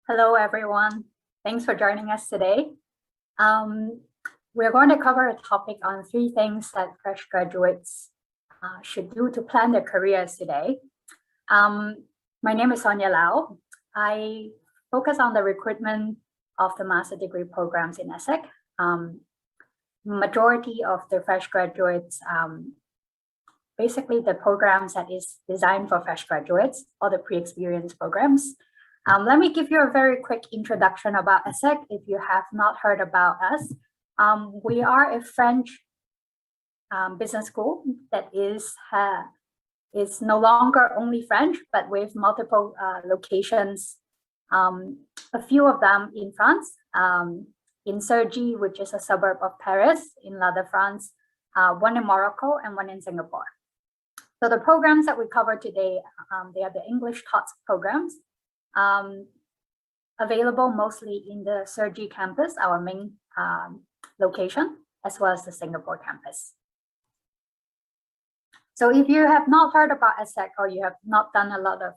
Hello, everyone. Thanks for joining us today. We're going to cover a topic on 3 things that fresh graduates should do to plan their careers today. My name is Sonya Lau. I focus on the recruitment of the master degree programs in ESSEC. Majority of the fresh graduates, basically the programs that is designed for fresh graduates or the pre-experience programs. Let me give you a very quick introduction about ESSEC if you have not heard about us. We are a French business school that is no longer only French, but with multiple locations, a few of them in France, in Cergy, which is a suburb of Paris, in La de France, one in Morocco and one in Singapore. So the programs that we cover today, they are the English taught programs, available mostly in the Cergy campus, our main location, as well as the Singapore campus. So if you have not heard about ESSEC or you have not done a lot of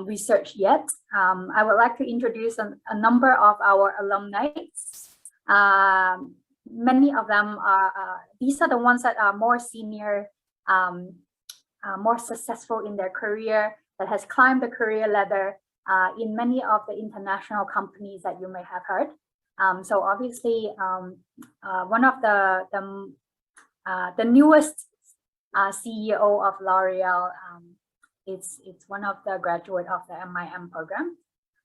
research yet, I would like to introduce a number of our alumni. Many of them these are the ones that are more senior, more successful in their career, that has climbed the career ladder in many of the international companies that you may have heard. So obviously, one of the newest CEO of L'Oreal, it's one of the graduate of the MIM program,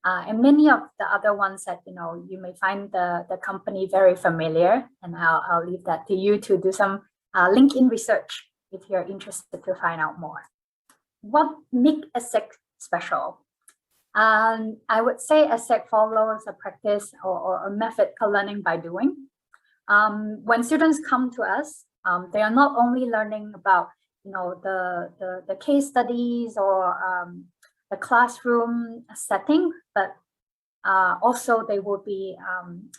and many of the other ones that you may find the company very familiar. And I'll leave that to you to do some LinkedIn research if you're interested to find out more. What makes ESSEC special? I would say ESSEC follows a practice or a method for learning by doing. When students come to us, they are not only learning about the case studies or the classroom setting, but also they will be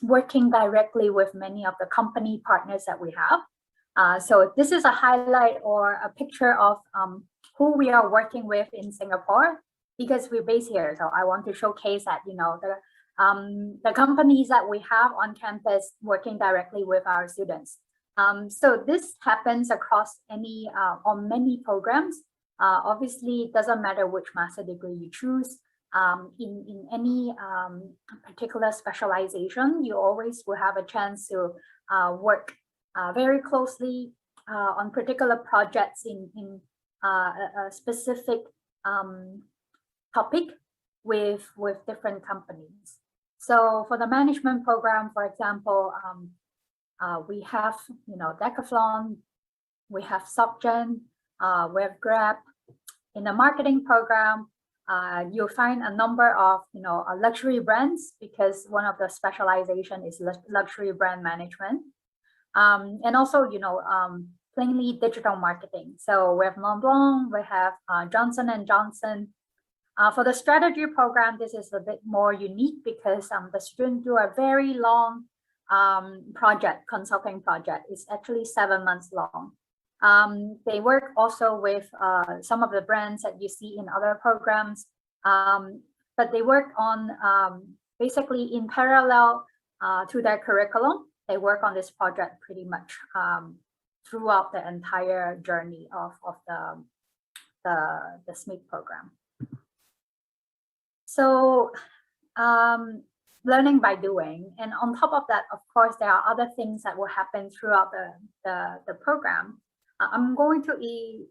working directly with many of the company partners that we have. So this is a highlight or a picture of who we are working with in Singapore, because we're based here. So I want to showcase that the companies that we have on campus working directly with our students. So this happens across on many programs. Obviously, it doesn't matter which master degree you choose. In any particular specialization, you always will have a chance to work very closely on particular projects in a specific topic with different companies. So for the management program, for example, we have Decathlon, we have SocGen, we have Grab. In the marketing program, you'll find a number of luxury brands, because one of the specialization is luxury brand management, and also plainly digital marketing. So we have Montblanc, we have Johnson & Johnson. For the strategy program, this is a bit more unique because the students do a very long consulting project. It's actually 7 months long. They work also with some of the brands that you see in other programs, but they work on basically in parallel to their curriculum. They work on this project pretty much throughout the entire journey of the SMEEC program. So learning by doing, and on top of that, of course, there are other things that will happen throughout the program. I'm going to a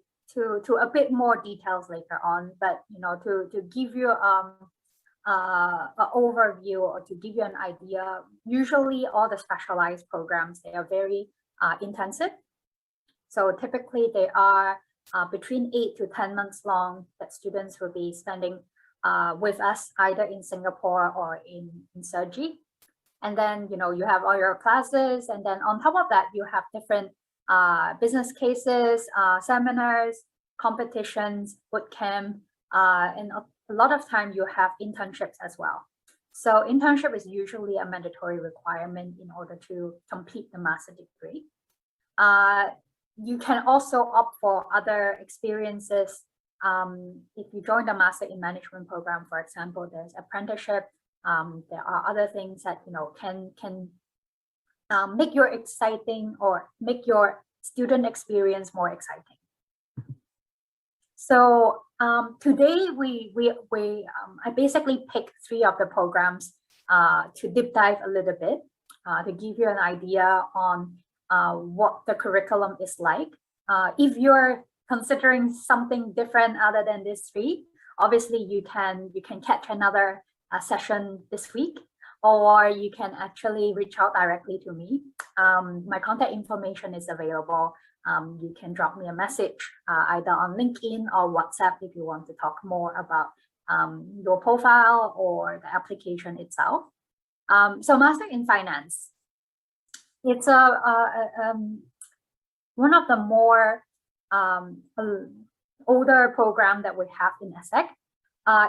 bit more details later on, but to give you an overview or to give you an idea, usually all the specialized programs, they are very intensive. So typically they are between 8 to 10 months long that students will be spending with us, either in Singapore or in Cergy. And then you have all your classes, and then on top of that you have different business cases, seminars, competitions, bootcamp, and a lot of time you have internships as well. So internship is usually a mandatory requirement in order to complete the master degree. You can also opt for other experiences. If you join the Master in Management program, for example, there's apprenticeship, There are other things that can make your exciting or make your student experience more exciting. So today I basically picked 3 of the programs to deep dive a little bit to give you an idea on what the curriculum is like. If you're considering something different other than these 3, obviously you can catch another session this week, or you can actually reach out directly to me. My contact information is available. You can drop me a message either on LinkedIn or WhatsApp if you want to talk more about your profile or the application itself. So Master in Finance, it's one of the more older program that we have in ESSEC.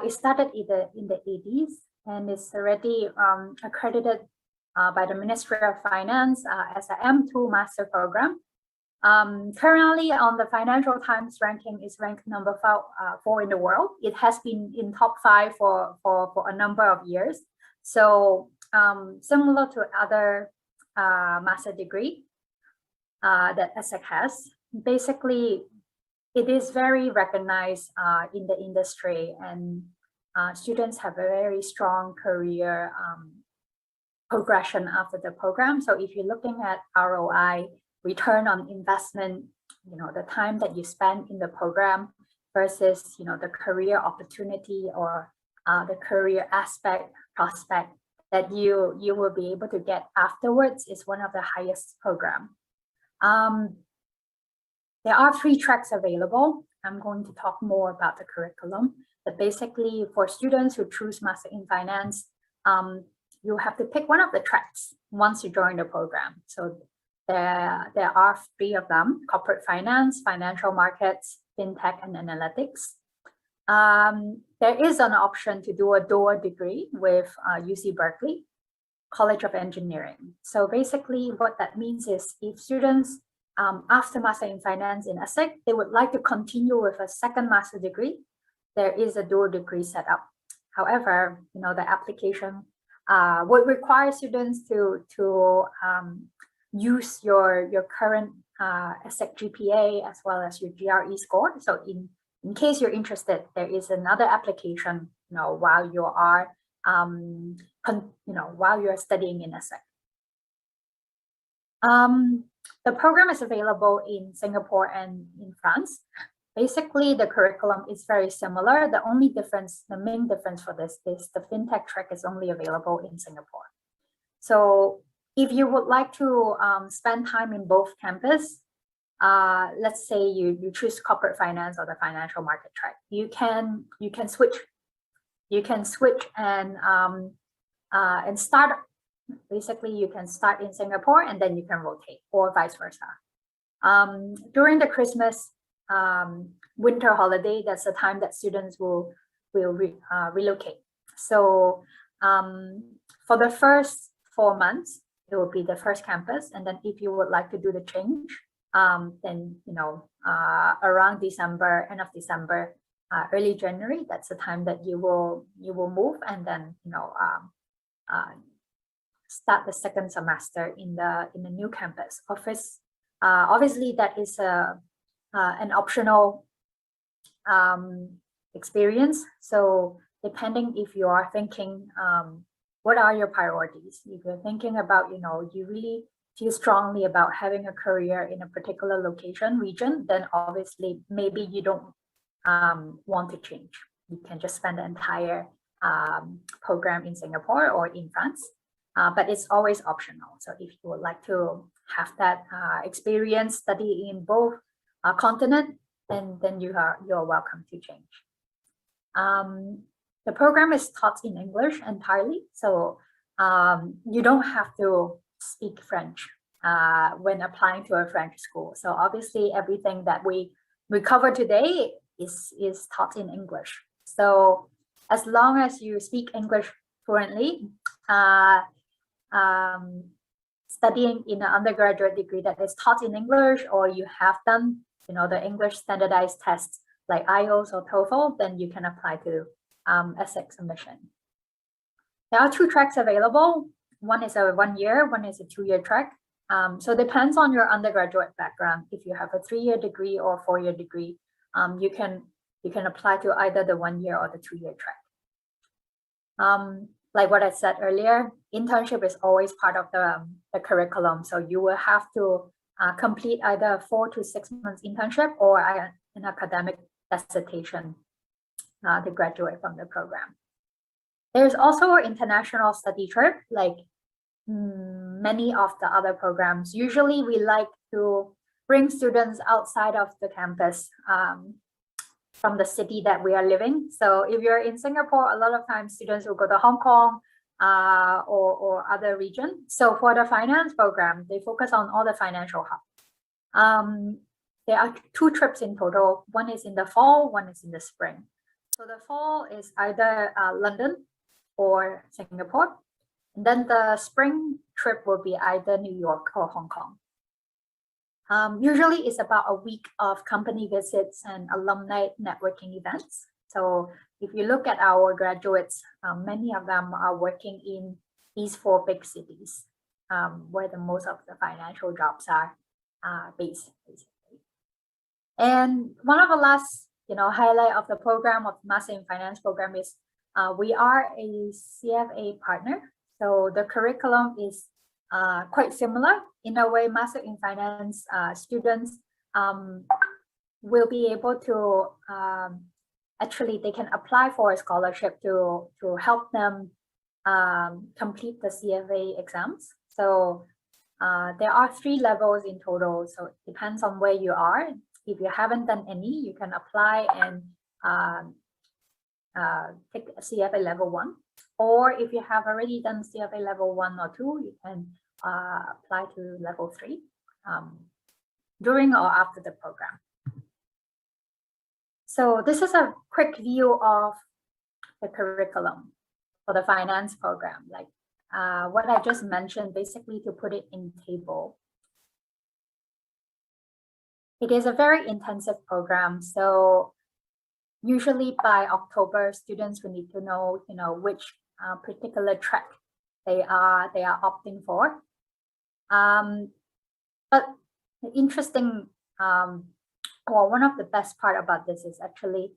It started in the 80s and it's already accredited by the Ministry of Finance as an M2 master program. Currently on the Financial Times ranking is ranked number 4 in the world. It has been in top 5 for a number of years. So similar to other master degree that ESSEC has, basically it is very recognized in the industry, and students have a very strong career progression after the program. So if you're looking at ROI, return on investment, the time that you spend in the program versus, the career opportunity or the career prospect that you will be able to get afterwards is one of the highest program. There are 3 tracks available. I'm going to talk more about the curriculum, but basically for students who choose Master in Finance, you have to pick one of the tracks once you join the program. So there are 3 of them: corporate finance, financial markets, fintech, and analytics. There is an option to do a dual degree with UC Berkeley College of Engineering. So basically what that means is if students after Master in Finance in ESSEC, they would like to continue with a second master degree, there is a dual degree set up. However, the application would require students to use your current ESSEC GPA as well as your GRE score. So in case you're interested, there is another application, while you are while you're studying in ESSEC. The program is available in Singapore and in France. Basically, the curriculum is very similar. The main difference for this is the fintech track is only available in Singapore. So if you would like to spend time in both campus, let's say you choose corporate finance or the financial market track, you can switch. You can switch and start. Basically, you can start in Singapore and then you can rotate, or vice versa. During the Christmas winter holiday, that's the time that students will relocate. So for the first 4 months, it will be the first campus, and then if you would like to do the change, then around December, end of December, early January, that's the time that you will move, and then start the second semester in the new campus. Obviously, that is an optional experience. So depending if you are thinking, what are your priorities? If you're thinking about, you really feel strongly about having a career in a particular region, then obviously maybe you don't want to change. You can just spend the entire program in Singapore or in France. But it's always optional. So if you would like to have that experience, study in both continent, then you're welcome to change. The program is taught in English entirely, so you don't have to speak French when applying to a French school. So obviously everything that we cover today is taught in English. So as long as you speak English fluently, studying in an undergraduate degree that is taught in English, or you have done the English standardized tests like IELTS or TOEFL, then you can apply to ESSEC submission. There are two tracks available. One is a 1 year, one is a 2-year track. So it depends on your undergraduate background. If you have a 3-year degree or 4-year degree, you can apply to either the 1 year or the 2-year track. Like what I said earlier, internship is always part of the curriculum. So you will have to complete either a 4 to 6 months internship or an academic dissertation to graduate from the program. There's also an international study trip, like many of the other programs. Usually we like to bring students outside of the campus from the city that we are living. So if you're in Singapore, a lot of times students will go to Hong Kong or other region. So for the finance program, they focus on all the financial hubs. There are 2 trips in total. One is in the fall, one is in the spring. So the fall is either London or Singapore. And then the spring trip will be either New York or Hong Kong. Usually it's about a week of company visits and alumni networking events. So if you look at our graduates, many of them are working in these 4 big cities where the most of the financial jobs are based, basically. And one of the last highlight of the program, of Master in Finance program, is we are a CFA partner. So the curriculum is quite similar. In a way, Master in Finance students will be able to, actually they can apply for a scholarship to help them complete the CFA exams. So there are 3 levels in total. So it depends on where you are. If you haven't done any, you can apply and take a CFA level 1. Or if you have already done CFA level 1 or 2, you can apply to level 3 during or after the program. So this is a quick view of the curriculum for the finance program. Like what I just mentioned, basically to put it in table. It is a very intensive program. So usually by October, students will need to know, which particular track they are opting for. But the interesting, or one of the best part about this is actually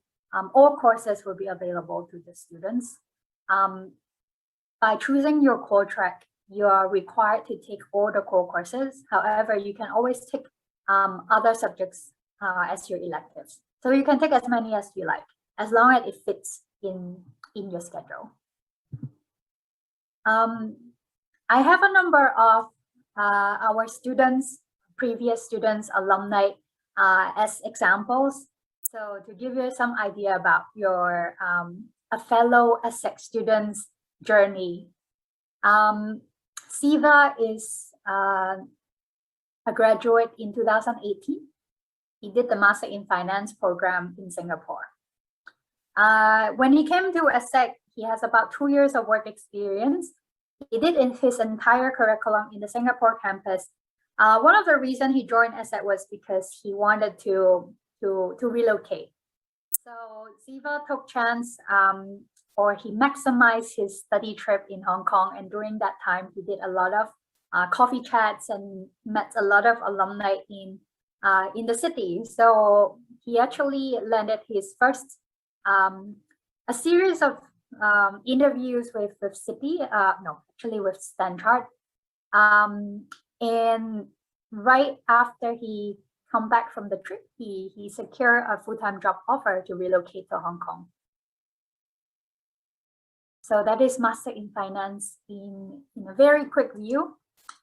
all courses will be available to the students. By choosing your core track, you are required to take all the core courses. However, you can always take other subjects as your electives. So you can take as many as you like, as long as it fits in your schedule. I have a number of our students, previous students, alumni as examples. So to give you some idea about your a fellow ESSEC student's journey. Siva is a graduate in 2018. He did the Master in Finance program in Singapore. When he came to ESSEC, he has about 2 years of work experience. He did his entire curriculum in the Singapore campus. One of the reasons he joined ESSEC was because he wanted to relocate. So Siva took chance, or he maximized his study trip in Hong Kong. And during that time, he did a lot of coffee chats and met a lot of alumni in the city. So he actually landed his first, a series of interviews with City, with Stanchart. And right after he come back from the trip, he secured a full-time job offer to relocate to Hong Kong. So that is Master in Finance in a very quick view.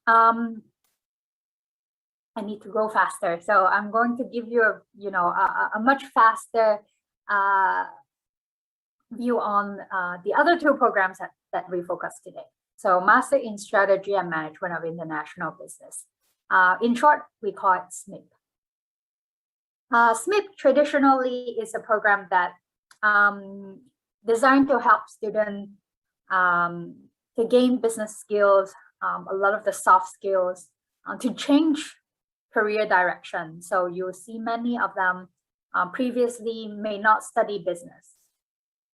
I need to go faster, so I'm going to give you a much faster view on the other 2 programs that we focus today. So Master in Strategy and Management of International Business. In short, we call it SMIP. SMIP traditionally is a program that designed to help students to gain business skills, a lot of the soft skills, to change career direction. So you'll see many of them previously may not study business.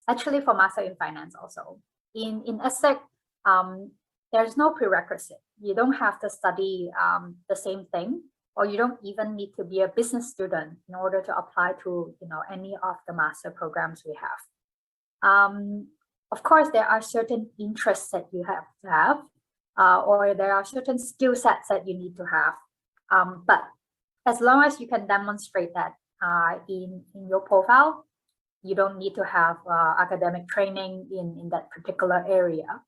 Actually, for Master in Finance also. In ESSEC, there's no prerequisite. You don't have to study the same thing, or you don't even need to be a business student in order to apply to any of the master programs we have. Of course, there are certain interests that you have to have, or there are certain skill sets that you need to have. But as long as you can demonstrate that in your profile, you don't need to have academic training in that particular area.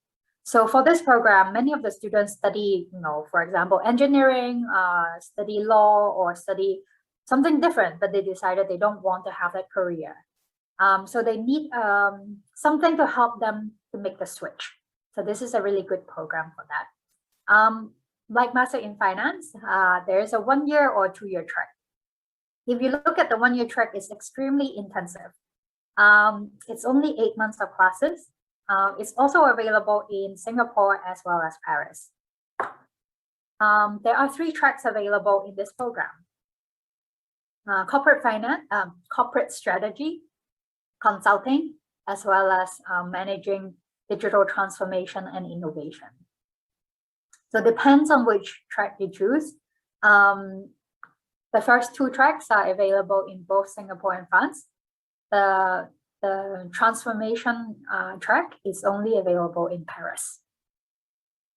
So for this program, many of the students study, for example, engineering, study law, or study something different, but they decided they don't want to have that career. So they need something to help them to make the switch. So this is a really good program for that. Like Master in Finance, there is a 1 year or 2 year track. If you look at the 1 year track, it's extremely intensive. It's only 8 months of classes. It's also available in Singapore as well as Paris. There are 3 tracks available in this program. Corporate finance, corporate strategy, consulting, as well as managing digital transformation and innovation. So it depends on which track you choose. The first 2 tracks are available in both Singapore and France. The transformation track is only available in Paris.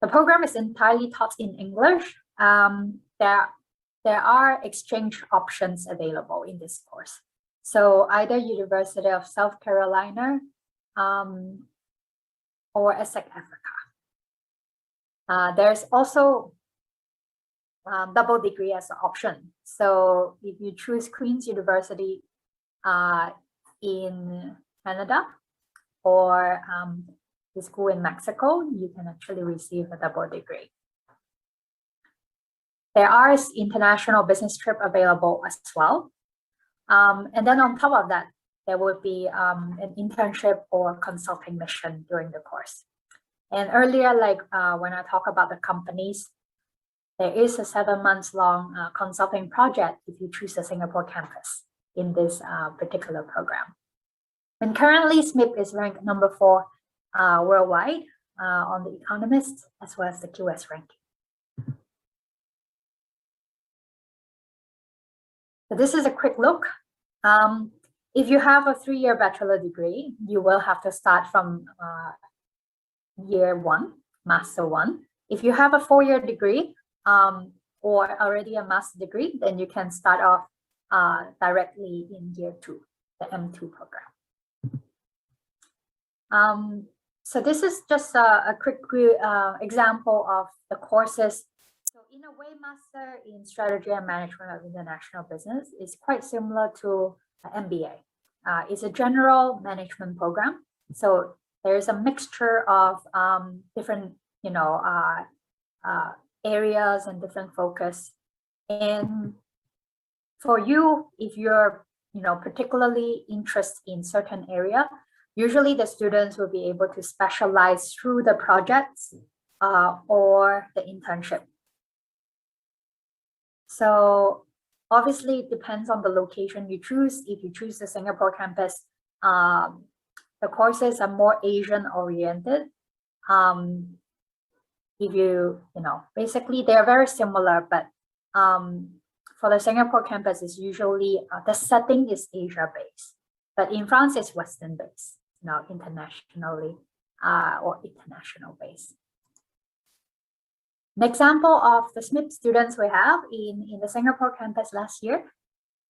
The program is entirely taught in English. There are exchange options available in this course. So either University of South Carolina or ESSEC Africa. There's also double degree as an option. So if you choose Queen's University in Canada or the school in Mexico, you can actually receive a double degree. There are international business trip available as well. And then on top of that, there will be an internship or consulting mission during the course. And earlier, like when I talk about the companies, there is a 7 months long consulting project if you choose the Singapore campus in this particular program. And currently, SMIP is ranked number 4 worldwide on The Economist, as well as the QS ranking. So this is a quick look. If you have a 3-year bachelor degree, you will have to start from year 1, master 1. If you have a 4-year degree or already a master degree, then you can start off directly in year 2, the M2 program. So this is just a quick example of the courses. So in a way, Master in Strategy and Management of International Business is quite similar to an MBA. It's a general management program. So there is a mixture of different, areas and different focus. And for you, if you're, particularly interested in certain area, usually the students will be able to specialize through the projects or the internship. So obviously it depends on the location you choose. If you choose the Singapore campus, the courses are more Asian oriented. If basically they're very similar, but for the Singapore campus, it's usually the setting is Asia based, but in France it's Western based, internationally or international based. An example of the SMIP students we have in the Singapore campus last year,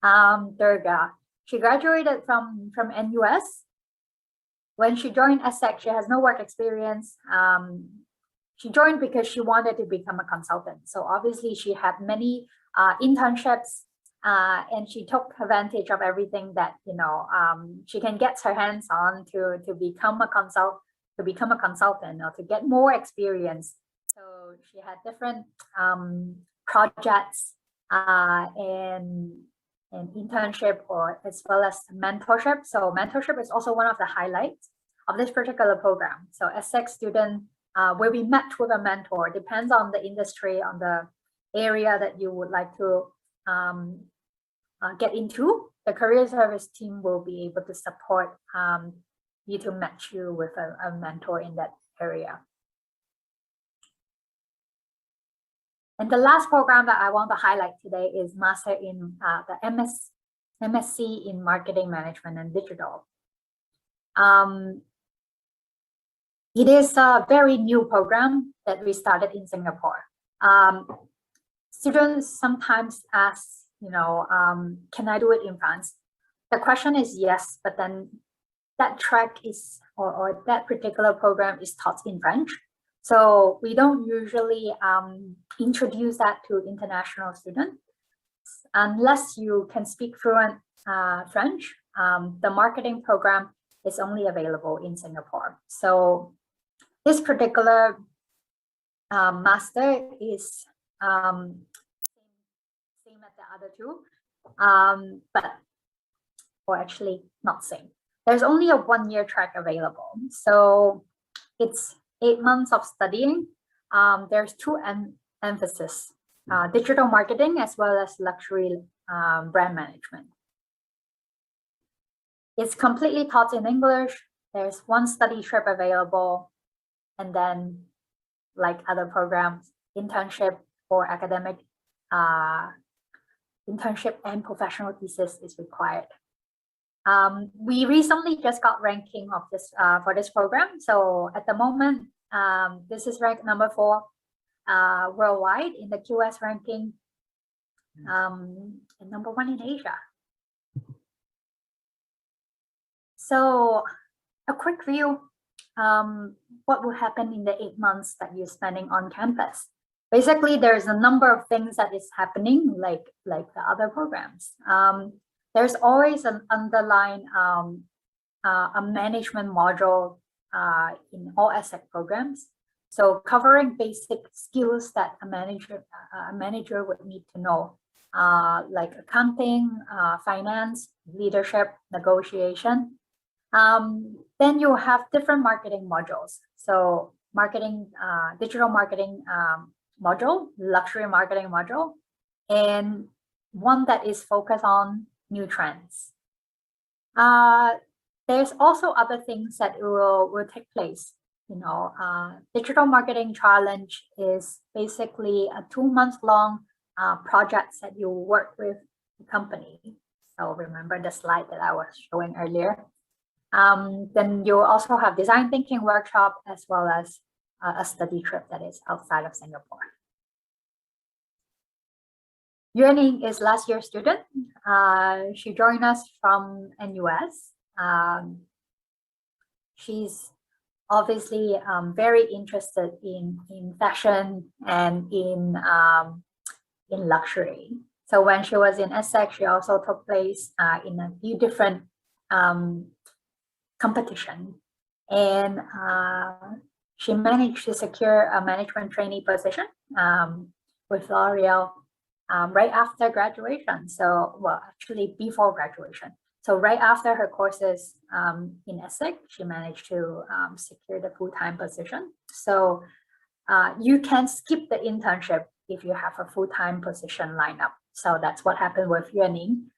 Theresa. She graduated from NUS. When she joined ESSEC, she has no work experience. She joined because she wanted to become a consultant. So obviously she had many internships and she took advantage of everything that she can get her hands on to become a consultant or to get more experience. So she had different projects and internship or as well as mentorship. So mentorship is also one of the highlights of this particular program. So ESSEC student will be met with a mentor. Depends on the industry, on the area that you would like to get into. The career service team will be able to support you to match you with a mentor in that area. And the last program that I want to highlight today is Master in the MSc in Marketing Management and Digital. It is a very new program that we started in Singapore. Students sometimes ask, can I do it in France? The question is yes, but then that track is, or that particular program is taught in French. So we don't usually introduce that to international students. Unless you can speak fluent French, the marketing program is only available in Singapore. So this particular master is same as the other two, or actually not same. There's only a 1-year track available. So it's 8 months of studying. There's 2 emphases, digital marketing as well as luxury brand management. It's completely taught in English. There's 1 study trip available. And then, like other programs, internship or academic internship and professional thesis is required. We recently just got ranking of this for this program. So at the moment, this is ranked number 4 worldwide in the QS ranking, and number 1 in Asia. So a quick view, what will happen in the 8 months that you're spending on campus. Basically, there's a number of things that is happening like the other programs. There's always an underlying a management module in all ESSEC programs. So covering basic skills that a manager would need to know, like accounting, finance, leadership, negotiation. Then you have different marketing modules. So marketing, digital marketing module, luxury marketing module, and one that is focused on new trends. There's also other things that will take place. Digital marketing challenge is basically a 2-month-long project that you work with the company. So remember the slide that I was showing earlier. Then you also have design thinking workshop as well as a study trip that is outside of Singapore. Yearning is last year's student. She joined us from NUS. She's obviously very interested in fashion and in luxury. So when she was in ESSEC, she also took place in a few different competition, and she managed to secure a management trainee position with L'Oreal right after graduation. So, well, actually before graduation. So right after her courses in ESSEC, she managed to secure the full-time position. So you can skip the internship if you have a full-time position lined up. So that's what happened with Yearning.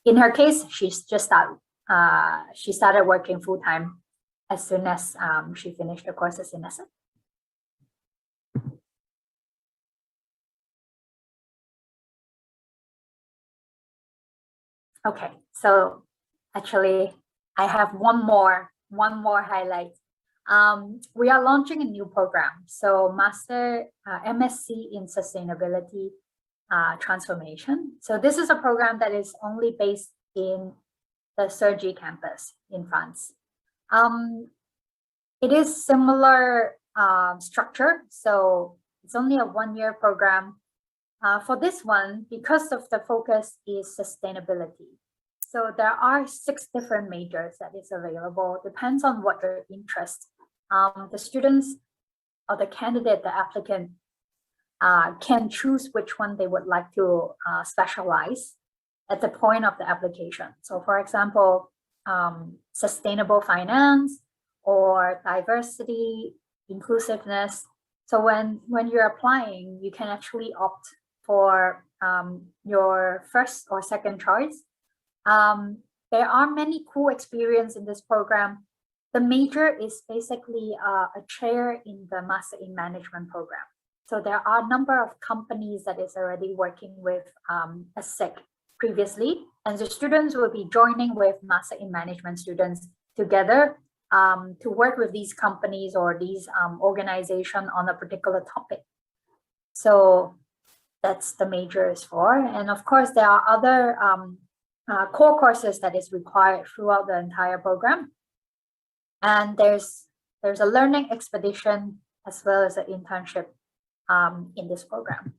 In her case, she started working full-time as soon as she finished the courses in ESSEC. Okay, so actually I have one more highlight. We are launching a new program. So Master MSc in Sustainability Transformation. So this is a program that is only based in the Cergy campus in France. It is similar structure. So it's only a 1-year program. For this one, because of the focus is sustainability. So there are 6 different majors that is available, depends on what their interest. The students or the candidate, the applicant can choose which one they would like to specialize at the point of the application. So for example, sustainable finance or diversity, inclusiveness. So when you're applying, you can actually opt for your first or second choice. there are many cool experiences in this program. The major is basically a chair in the Master in Management program. So there are a number of companies that is already working with ESSEC previously, and the students will be joining with Master in Management students together to work with these companies or these organizations on a particular topic. So that's the major is for. And of course, there are other core courses that is required throughout the entire program. And there's a learning expedition as well as an internship in this program.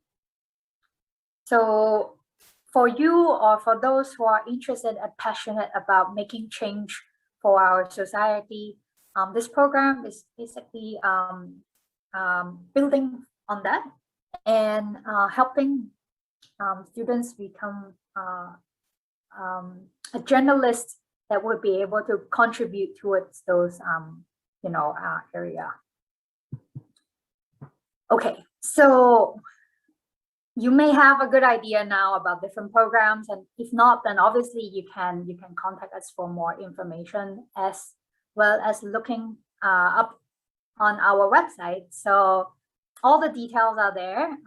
So for you or for those who are interested and passionate about making change for our society, this program is basically building on that and helping students become a journalist that would be able to contribute towards those area. Okay, so you may have a good idea now about different programs, and if not, then obviously you can contact us for more information as well as looking up on our website. So all the details are there.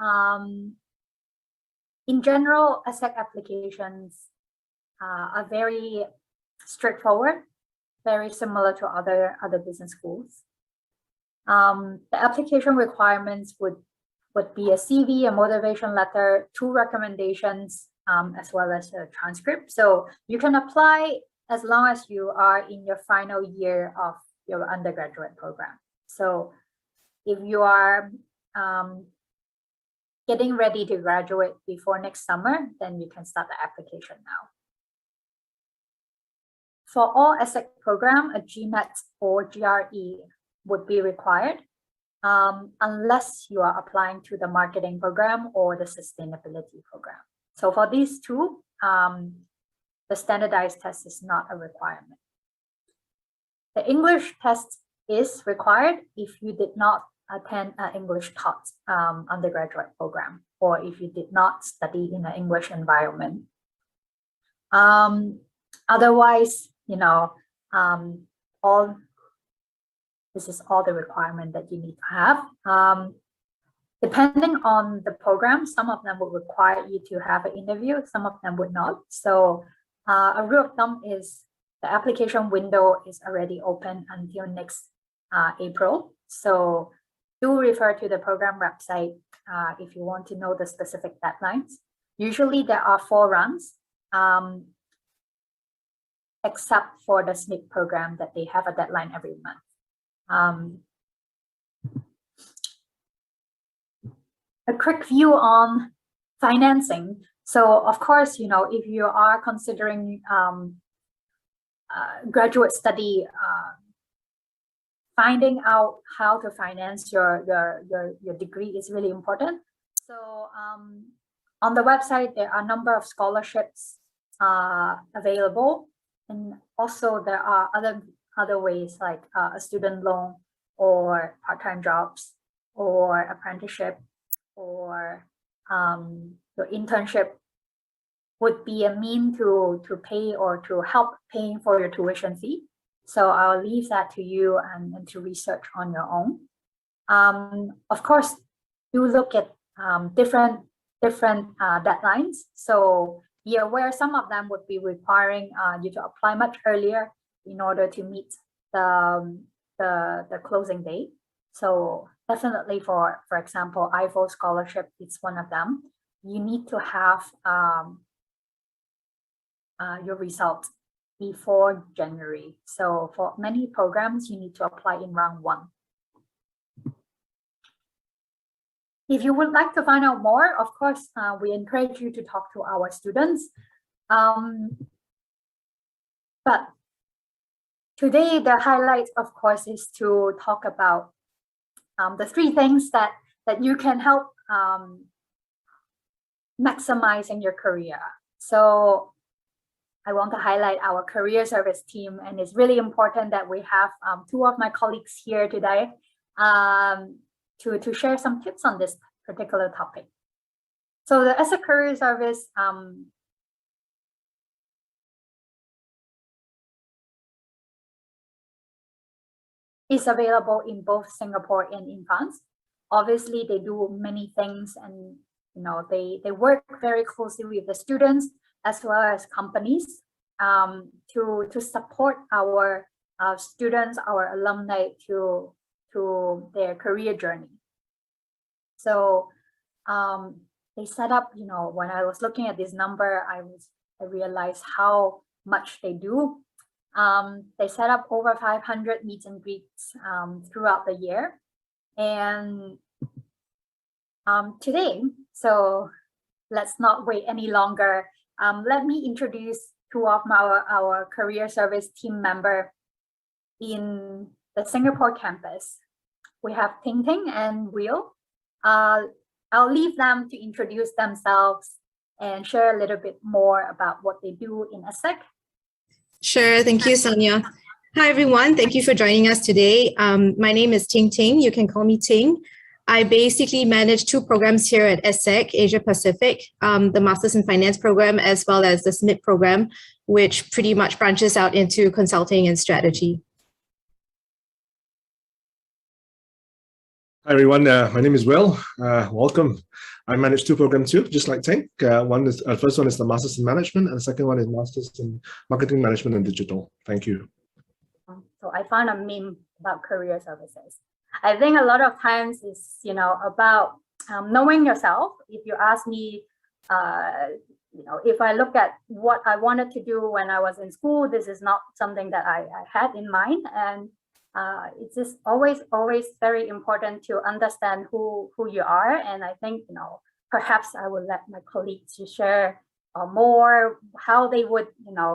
In general, ESSEC applications are very straightforward, very similar to other business schools. The application requirements would be a CV, a motivation letter, 2 recommendations, as well as a transcript. So you can apply as long as you are in your final year of your undergraduate program. So if you are getting ready to graduate before next summer, then you can start the application now. For all ESSEC program, a GMAT or GRE would be required unless you are applying to the marketing program or the sustainability program. So for these two, the standardized test is not a requirement. The English test is required if you did not attend an English taught undergraduate program, or if you did not study in an English environment. Otherwise, this is all the requirement that you need to have. Depending on the program, some of them will require you to have an interview, some of them would not. So a rule of thumb is the application window is already open until next April. So do refer to the program website if you want to know the specific deadlines. Usually there are 4 runs, except for the SNP program that they have a deadline every month. A quick view on financing. So of course, if you are considering graduate study, finding out how to finance your degree is really important. So on the website, there are a number of scholarships available, and also there are other ways like a student loan or part-time jobs or apprenticeship, or your internship would be a mean to pay or to help paying for your tuition fee. So I'll leave that to you and to research on your own. Of course, do look at different deadlines. So be aware some of them would be requiring you to apply much earlier in order to meet the closing date. So definitely for example, IFO scholarship, it's one of them. You need to have your results before January. So for many programs, you need to apply in round 1. If you would like to find out more, of course, we encourage you to talk to our students. But today, the highlight, of course, is to talk about the 3 things that you can help maximizing your career. So I want to highlight our career service team, and it's really important that we have 2 of my colleagues here today to share some tips on this particular topic. So the ESSEC Career Service is available in both Singapore and in France. Obviously, they do many things, and they work very closely with the students as well as companies to support our students, our alumni to their career journey. So they set up, when I was looking at this number, I realized how much they do. They set up over 500 meet and greets throughout the year. And today, so let's not wait any longer. Let me introduce two of our career service team member in the Singapore campus. We have Ting Ting and Will. I'll leave them to introduce themselves and share a little bit more about what they do in ESSEC. Sure, thank you, Sonya. Hi, everyone. Thank you for joining us today. My name is Ting Ting. You can call me Ting. I basically manage two programs here at ESSEC, Asia Pacific, the Masters in Finance program, as well as the SMIT program, which pretty much branches out into consulting and strategy. Hi everyone, my name is Will. Welcome. I manage two programs too, just like Ting. First one is the Masters in Management, and the second one is Masters in Marketing Management and Digital. Thank you. So I found a meme about career services. I think a lot of times is about knowing yourself. If you ask me, if I look at what I wanted to do when I was in school, this is not something that I had in mind, and it's just always very important to understand who you are. And I think perhaps I will let my colleagues to share more how they would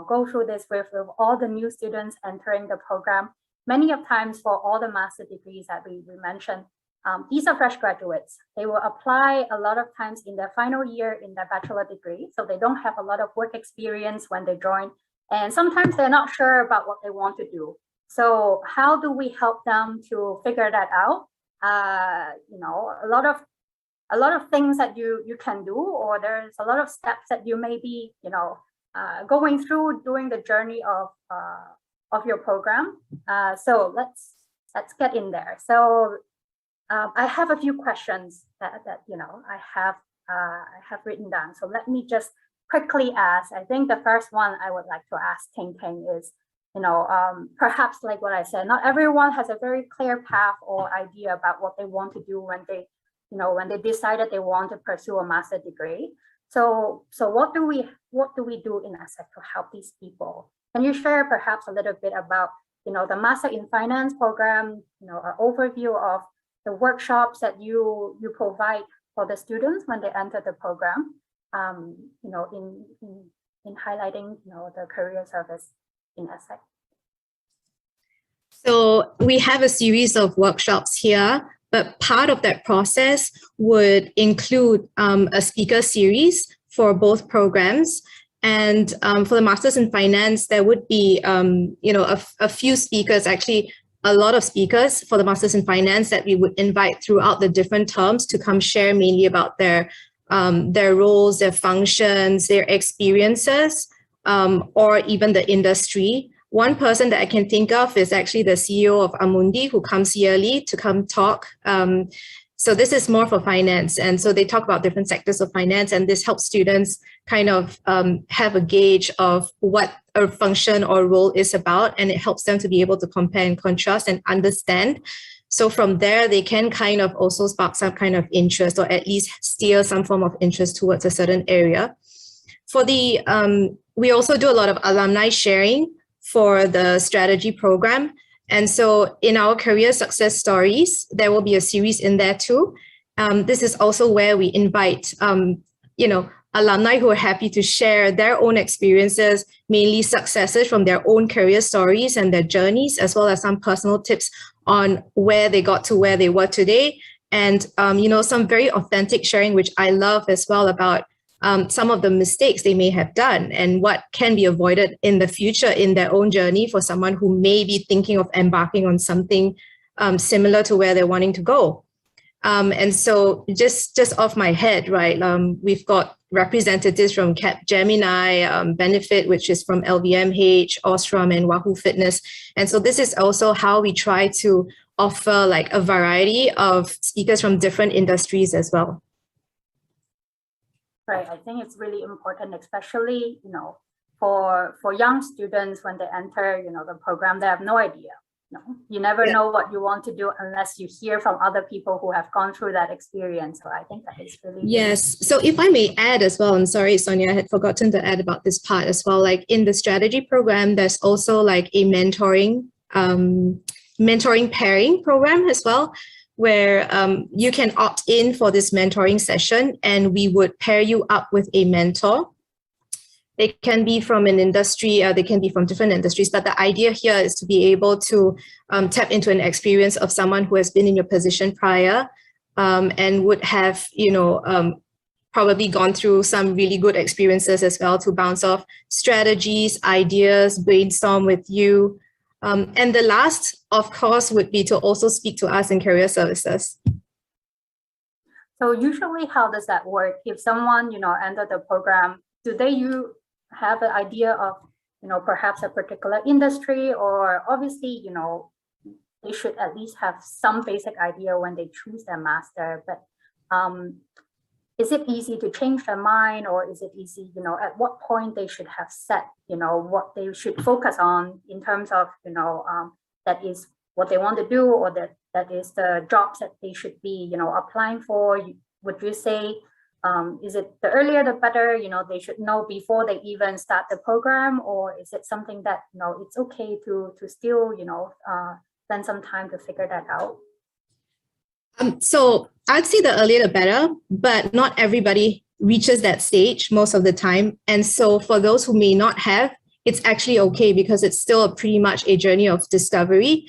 go through this with all the new students entering the program. Many of times for all the master degrees that we mentioned, these are fresh graduates. They will apply a lot of times in their final year in their bachelor degree, so they don't have a lot of work experience when they join, and sometimes they're not sure about what they want to do. So how do we help them to figure that out? A lot of things that you can do, or there's a lot of steps that you may be going through during the journey of your program. So let's get in there. So I have a few questions that I have written down. So let me just quickly ask. I think the first one I would like to ask Ting Ting is, perhaps like what I said, not everyone has a very clear path or idea about what they want to do when they decided they want to pursue a master degree. So what do we do in ESSEC to help these people? Can you share perhaps a little bit about the Master in Finance program, an overview of the workshops that you provide for the students when they enter the program, in highlighting the career service in ESSEC? So we have a series of workshops here, but part of that process would include a speaker series for both programs. And for the Masters in Finance, there would be, a few speakers, actually a lot of speakers for the Masters in Finance that we would invite throughout the different terms to come share mainly about their roles, their functions, their experiences, or even the industry. One person that I can think of is actually the CEO of Amundi, who comes yearly to come talk. So this is more for finance. And so they talk about different sectors of finance, and this helps students kind of have a gauge of what a function or role is about, and it helps them to be able to compare and contrast and understand. So from there, they can kind of also spark some kind of interest, or at least steer some form of interest towards a certain area. For the, we also do a lot of alumni sharing for the strategy program. And so in our career success stories, there will be a series in there too. This is also where we invite, alumni who are happy to share their own experiences, mainly successes from their own career stories and their journeys, as well as some personal tips on where they got to where they were today. And, some very authentic sharing, which I love as well, about some of the mistakes they may have done and what can be avoided in the future in their own journey for someone who may be thinking of embarking on something similar to where they're wanting to go. And so just off my head, right, we've got representatives from Capgemini, Benefit, which is from LVMH, Ostrom, and Wahoo Fitness. And so this is also how we try to offer like a variety of speakers from different industries as well. Right, I think it's really important, especially, for young students when they enter, the program, they have no idea. You never know what you want to do unless you hear from other people who have gone through that experience. So I think that is really yes. So if I may add as well, and sorry, Sonia, I had forgotten to add about this part as well. Like in the strategy program, there's also like a mentoring pairing program as well, where you can opt in for this mentoring session, and we would pair you up with a mentor. They can be from an industry, they can be from different industries, but the idea here is to be able to tap into an experience of someone who has been in your position prior and would have, probably gone through some really good experiences as well to bounce off strategies, ideas, brainstorm with you. And the last, of course, would be to also speak to us in career services. So usually how does that work? If someone, enter the program, do they have an idea of, perhaps a particular industry, or obviously, they should at least have some basic idea when they choose their master, but is it easy to change their mind, or is it easy, at what point they should have set, what they should focus on in terms of, that is what they want to do, or that is the jobs that they should be, applying for? Would you say, is it the earlier the better, they should know before they even start the program, or is it something that, it's okay to still, spend some time to figure that out? So I'd say the earlier the better, but not everybody reaches that stage most of the time. And so for those who may not have, it's actually okay, because it's still pretty much a journey of discovery.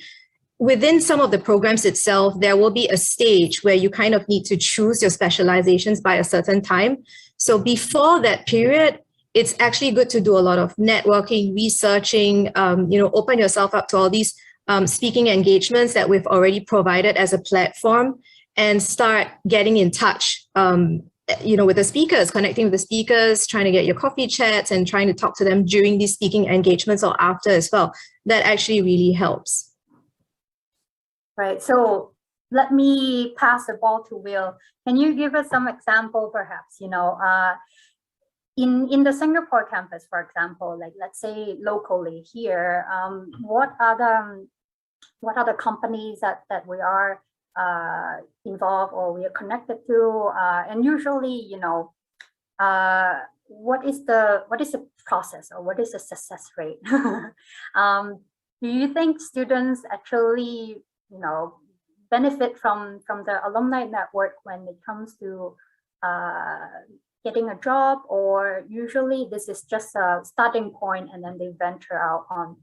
Within some of the programs itself, there will be a stage where you kind of need to choose your specializations by a certain time. So before that period, it's actually good to do a lot of networking, researching, open yourself up to all these speaking engagements that we've already provided as a platform, and start getting in touch, with the speakers, connecting with the speakers, trying to get your coffee chats and trying to talk to them during these speaking engagements or after as well. That actually really helps. Right. So let me pass the ball to Will. Can you give us some example, perhaps, in the Singapore campus, for example, like let's say locally here, what are the companies that we are involved or we are connected to, and usually, what is the process, or what is the success rate? Do you think students actually benefit from the alumni network when it comes to getting a job, or usually this is just a starting point and then they venture out on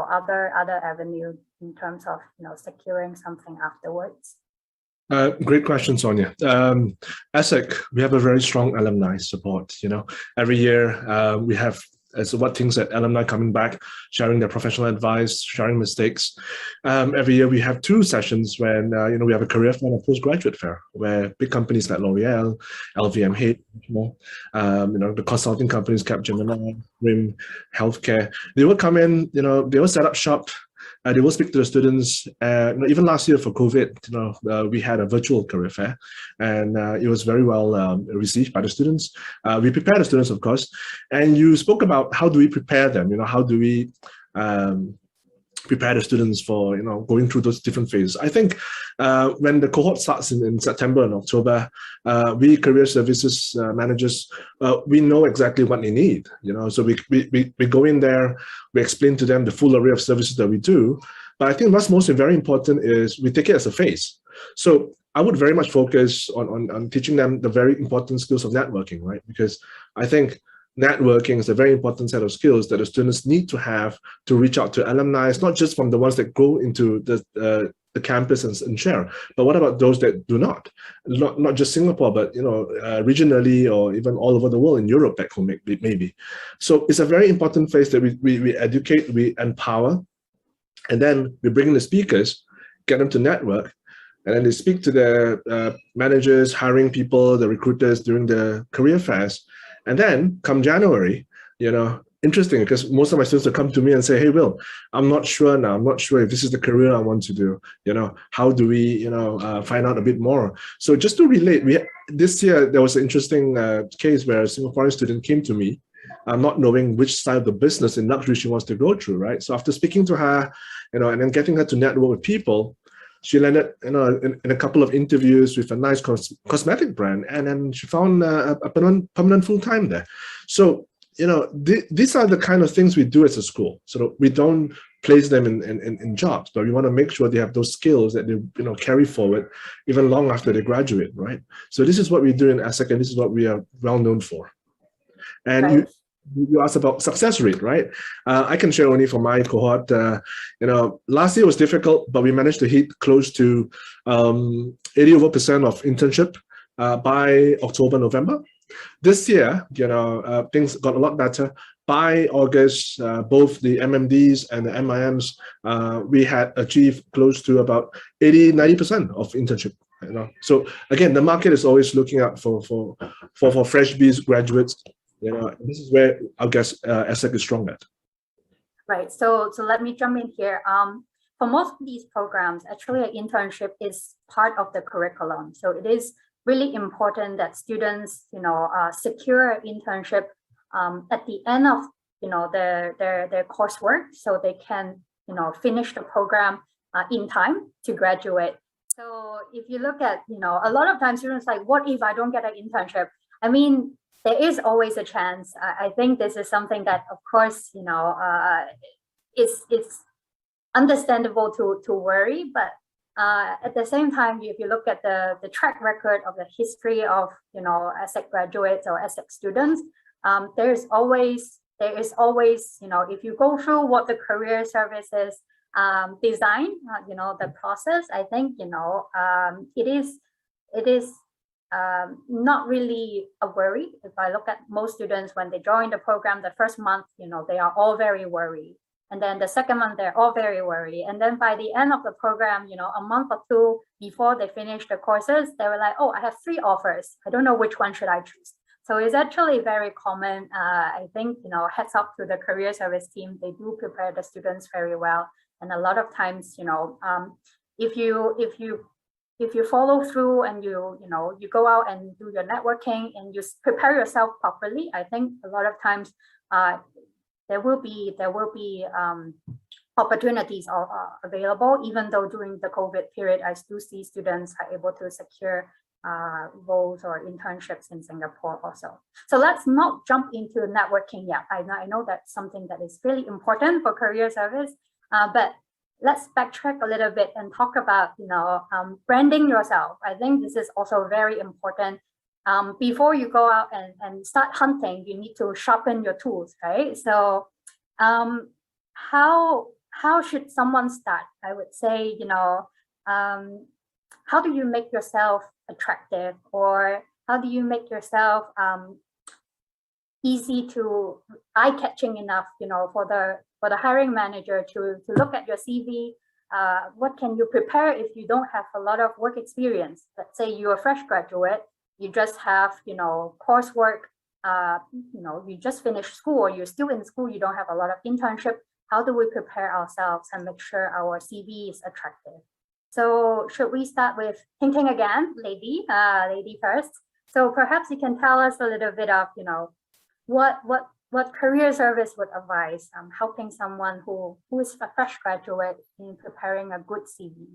other avenue in terms of securing something afterwards? Great question, Sonia. ESSEC, we have a very strong alumni support. Every year we have what things that alumni coming back, sharing their professional advice, sharing mistakes. Every year we have 2 sessions when we have a career fair and a postgraduate fair, where big companies like L'Oreal, LVMH, the consulting companies, Capgemini, RIM, healthcare, they will come in. They will set up shop. They will speak to the students. Even last year for COVID, we had a virtual career fair, and it was very well received by the students. We prepare the students, of course. And you spoke about how do we prepare them? How do we prepare the students for going through those different phases? I think when the cohort starts in September and October, we career services managers, we know exactly what they need. So we go in there, we explain to them the full array of services that we do. But I think what's very important is we take it as a phase. So I would very much focus on teaching them the very important skills of networking, right? Because I think networking is a very important set of skills that the students need to have to reach out to alumni. It's not just from the ones that go into the campus and share, but what about those that do not? Not just Singapore, but regionally or even all over the world, in Europe back home maybe. So it's a very important phase that we educate, we empower, and then we bring in the speakers, get them to network. And then they speak to the managers, hiring people, the recruiters during the career fairs. And then come January, interesting, because most of my students will come to me and say, hey, Will, I'm not sure now. I'm not sure if this is the career I want to do. How do we, find out a bit more? So just to relate, this year, there was an interesting case where a Singaporean student came to me, not knowing which side of the business in luxury she wants to go through, right? So after speaking to her, and then getting her to network with people, she landed, in a couple of interviews with a nice cosmetic brand, and then she found a permanent full-time there. So, these are the kind of things we do as a school. So we don't place them in jobs, but we want to make sure they have those skills that they carry forward even long after they graduate, right? So this is what we do in ESSEC, and this is what we are well known for. And right. You asked about success rate, right? I can share only for my cohort. Last year was difficult, but we managed to hit close to 80% of internship by October, November. This year, things got a lot better. By August, both the MMDs and the MIMs, we had achieved close to about 80-90% of internship. So again, the market is always looking out for fresh Bs graduates. This is where I guess ESSEC is strong at. Right. So let me jump in here. For most of these programs, actually, an internship is part of the curriculum. So it is really important that students, secure an internship at the end of, their coursework, so they can, finish the program in time to graduate. So if you look at, a lot of times students like, what if I don't get an internship? I mean, there is always a chance. I think this is something that, of course, it's understandable to worry, but at the same time, if you look at the track record of the history of ESSEC graduates or ESSEC students, there is always if you go through what the career services design, the process, I think it is not really a worry. If I look at most students when they join the program, the first month, they are all very worried. And then the second month, they're all very worried. And then by the end of the program, a month or two before they finish the courses, they were like, oh, I have 3 offers. I don't know which one should I choose. So it's actually very common. I think, heads up to the career service team, they do prepare the students very well. And a lot of times, if you follow through and you go out and do your networking and you prepare yourself properly, I think a lot of times there will be opportunities available. Even though during the COVID period, I still see students are able to secure roles or internships in Singapore also. So let's not jump into networking yet. I know that's something that is really important for career service, but let's backtrack a little bit and talk about branding yourself. I think this is also very important. Before you go out and start hunting, you need to sharpen your tools, right? So how should someone start? I would say, how do you make yourself attractive, or how do you make yourself easy to eye-catching enough, for the hiring manager to look at your CV? What can you prepare if you don't have a lot of work experience? Let's say you're a fresh graduate, you just have, coursework, you just finished school, or you're still in school, you don't have a lot of internship. How do we prepare ourselves and make sure our CV is attractive? So should we start with Ting Ting again, lady first? So perhaps you can tell us a little bit of, what career service would advise helping someone who is a fresh graduate in preparing a good CV.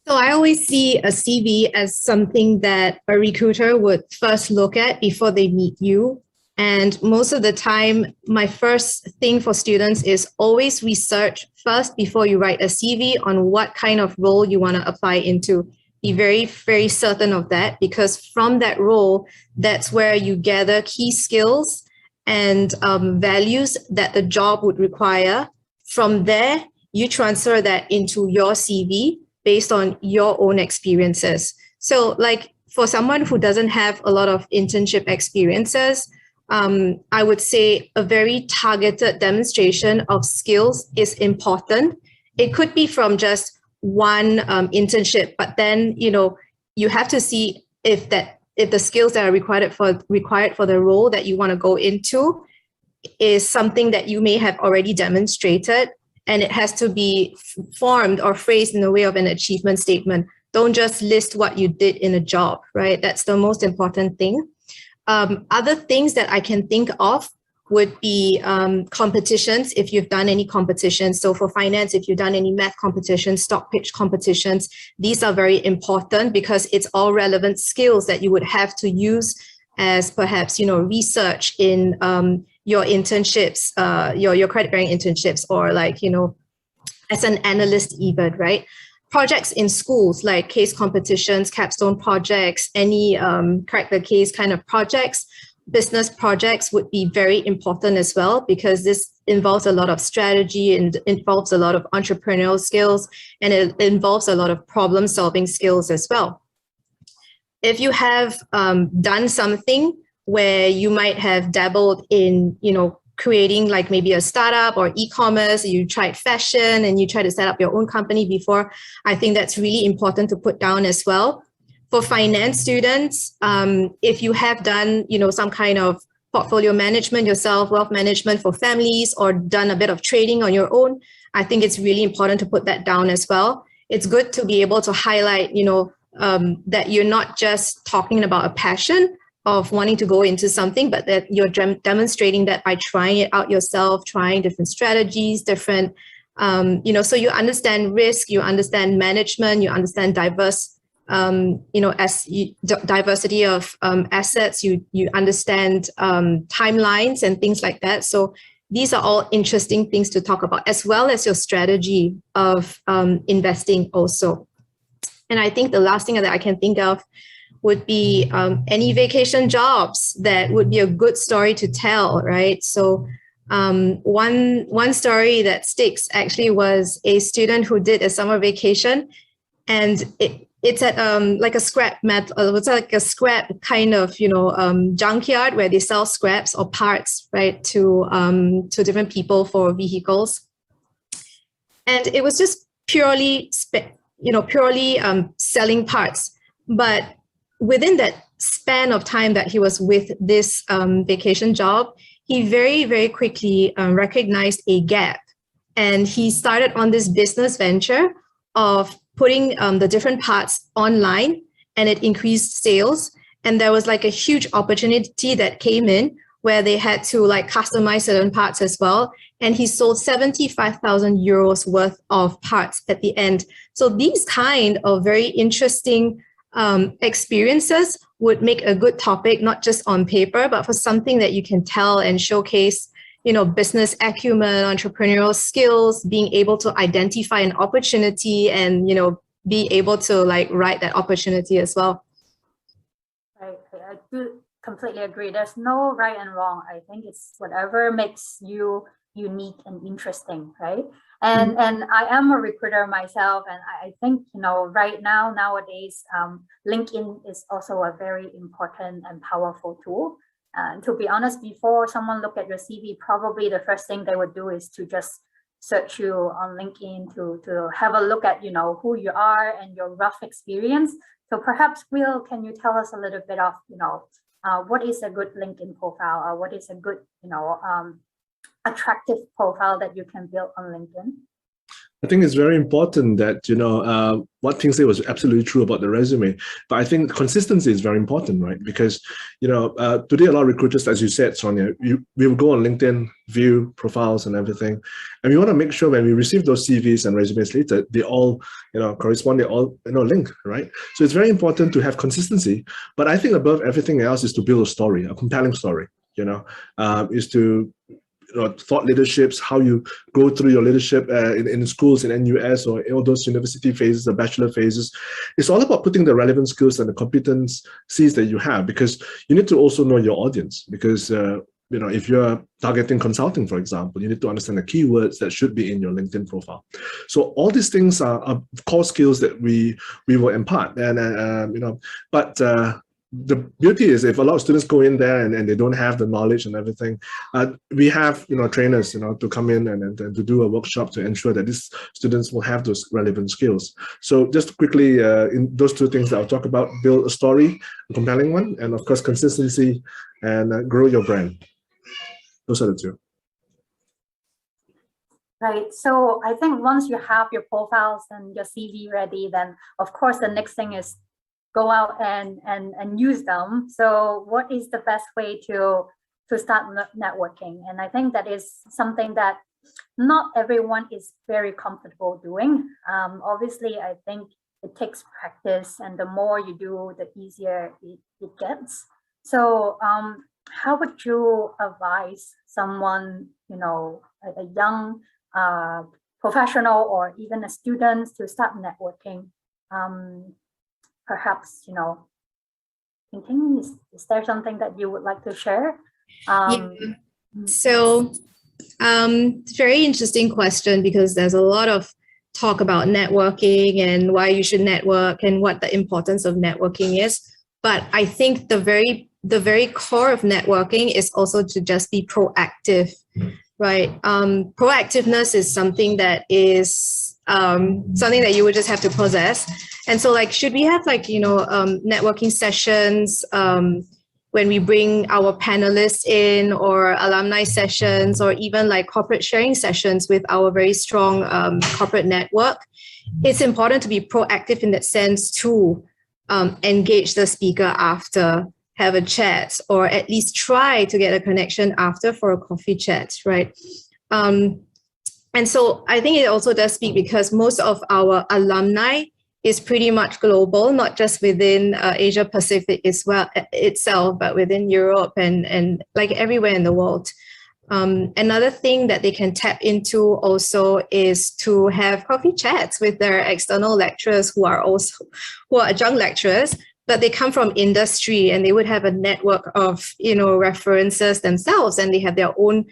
So I always see a CV as something that a recruiter would first look at before they meet you. And most of the time, my first thing for students is always research first before you write a CV on what kind of role you want to apply into. Be very, very certain of that, because from that role, that's where you gather key skills and values that the job would require. From there, you transfer that into your CV based on your own experiences. So like for someone who doesn't have a lot of internship experiences, I would say a very targeted demonstration of skills is important. It could be from just one internship, but then, you know, you have to see if the skills that are required for the role that you want to go into is something that you may have already demonstrated, and it has to be formed or phrased in the way of an achievement statement. Don't just list what you did in a job, right? That's the most important thing. Other things that I can think of would be competitions, if you've done any competitions. So for finance, if you've done any math competitions, stock pitch competitions, these are very important because it's all relevant skills that you would have to use as perhaps, you know, research in your internships, your credit-bearing internships, or like, you know, as an analyst even, right? Projects in schools like case competitions, capstone projects, any crack the case kind of projects. Business projects would be very important as well, because this involves a lot of strategy and involves a lot of entrepreneurial skills, and it involves a lot of problem solving skills as well. If you have done something where you might have dabbled in, you know, creating like maybe a startup or e-commerce, you tried fashion and you try to set up your own company before, I think that's really important to put down as well. For finance students, if you have done, you know, some kind of portfolio management yourself, wealth management for families, or done a bit of trading on your own, I think it's really important to put that down as well. It's good to be able to highlight, you know, that you're not just talking about a passion of wanting to go into something, but that you're demonstrating that by trying it out yourself, trying different strategies, different, you know, so you understand risk, you understand management, you understand you know, diversity of assets, you understand timelines and things like that. So these are all interesting things to talk about, as well as your strategy of investing also. And I think the last thing that I can think of would be any vacation jobs that would be a good story to tell, right? So one story that sticks actually was a student who did a summer vacation, and it's at like a scrap it's like a scrap kind of, you know, junkyard where they sell scraps or parts, right, to different people for vehicles. And it was just purely selling parts. But within that span of time that he was with this vacation job, he very, very quickly recognized a gap. And he started on this business venture of putting the different parts online, and it increased sales. And there was like a huge opportunity that came in where they had to like customize certain parts as well. And he sold 75,000 euros worth of parts at the end. So these kind of very interesting experiences would make a good topic, not just on paper, but for something that you can tell and showcase, you know, business acumen, entrepreneurial skills, being able to identify an opportunity and, you know, be able to like write that opportunity as well. Right. I do completely agree. There's no right and wrong. I think it's whatever makes you unique and interesting, right? And I am a recruiter myself, and I think, you know, right now, nowadays, LinkedIn is also a very important and powerful tool. And to be honest, before someone look at your CV, probably the first thing they would do is to just search you on LinkedIn to have a look at, you know, who you are and your rough experience. So perhaps, Will, can you tell us a little bit of, you know, what is a good LinkedIn profile, or what is a good, you know, attractive profile that you can build on LinkedIn? I think it's very important that, you know, what Ting said was absolutely true about the resume. But I think consistency is very important, right? Because, you know, today a lot of recruiters, as you said, Sonya, we will go on LinkedIn, view profiles and everything. And we want to make sure when we receive those CVs and resumes later, they all, you know, correspond, they all, you know, link, right? So it's very important to have consistency. But I think above everything else is to build a story, a compelling story, you know, is to, you know, thought leaderships, how you go through your leadership in schools, in NUS, or all those university phases, the bachelor phases. It's all about putting the relevant skills and the competencies that you have, because you need to also know your audience. Because, you know, if you're targeting consulting, for example, you need to understand the keywords that should be in your LinkedIn profile. So all these things are core skills that we will impart. And, you know, but the beauty is if a lot of students go in there and they don't have the knowledge and everything, we have trainers to come in and to do a workshop to ensure that these students will have those relevant skills. So just quickly, in those two things that I'll talk about: build a story, a compelling one, and of course consistency, and grow your brand. Those are the two. Right. So I think once you have your profiles and your CV ready, then of course the next thing is go out and use them. So what is the best way to start networking? And I think that is something that not everyone is very comfortable doing. Obviously, I think it takes practice, and the more you do, the easier it gets. So how would you advise someone, a young professional or even a student to start networking? Perhaps, thinking, is there something that you would like to share? So very interesting question, because there's a lot of talk about networking and why you should network and what the importance of networking is. But I think the very core of networking is also to just be proactive, right? Proactiveness is something that is something that you would just have to possess. And so should we have networking sessions when we bring our panelists in, or alumni sessions, or even corporate sharing sessions with our very strong corporate network? It's important to be proactive in that sense to engage the speaker after, have a chat, or at least try to get a connection after for a coffee chat, right? And so I think it also does speak because most of our alumni is pretty much global, not just within Asia Pacific as well itself, but within Europe and everywhere in the world. Another thing that they can tap into also is to have coffee chats with their external lecturers who are adjunct lecturers, but they come from industry and they would have a network of references themselves, and they have their own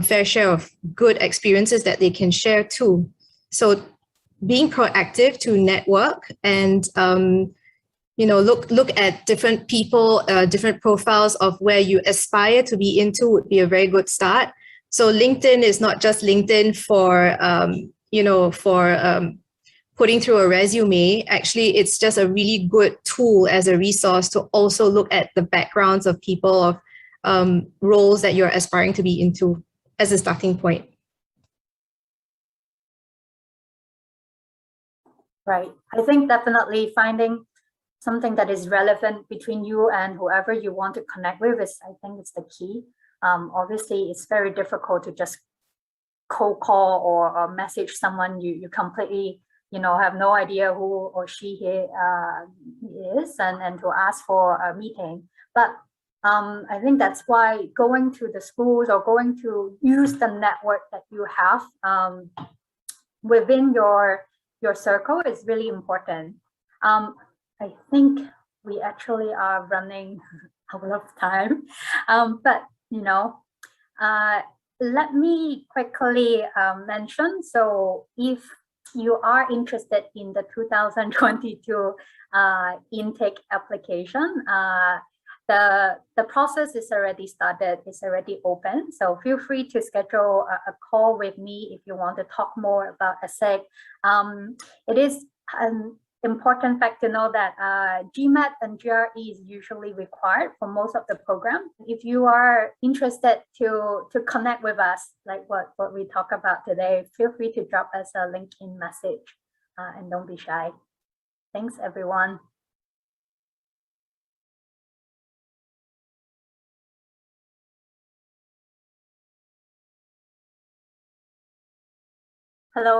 fair share of good experiences that they can share too. So being proactive to network and look at different people, different profiles of where you aspire to be into would be a very good start. So LinkedIn is not just LinkedIn for putting through a resume. Actually, it's just a really good tool as a resource to also look at the backgrounds of people, of roles that you're aspiring to be into as a starting point. Right. I think definitely finding something that is relevant between you and whoever you want to connect with I think it's the key. Obviously, it's very difficult to just cold call or message someone you completely have no idea who or she is, and to ask for a meeting. But I think that's why going to the schools or going to use the network that you have within your circle is really important. I think we actually are running out of time, but let me quickly mention. So if you are interested in the 2022 intake application, the process is already started, it's already open. So feel free to schedule a call with me if you want to talk more about ESSEC. It is an important fact to know that GMAT and GRE is usually required for most of the program. If you are interested to connect with us, like what we talk about today, feel free to drop us a LinkedIn message and don't be shy. Thanks, everyone.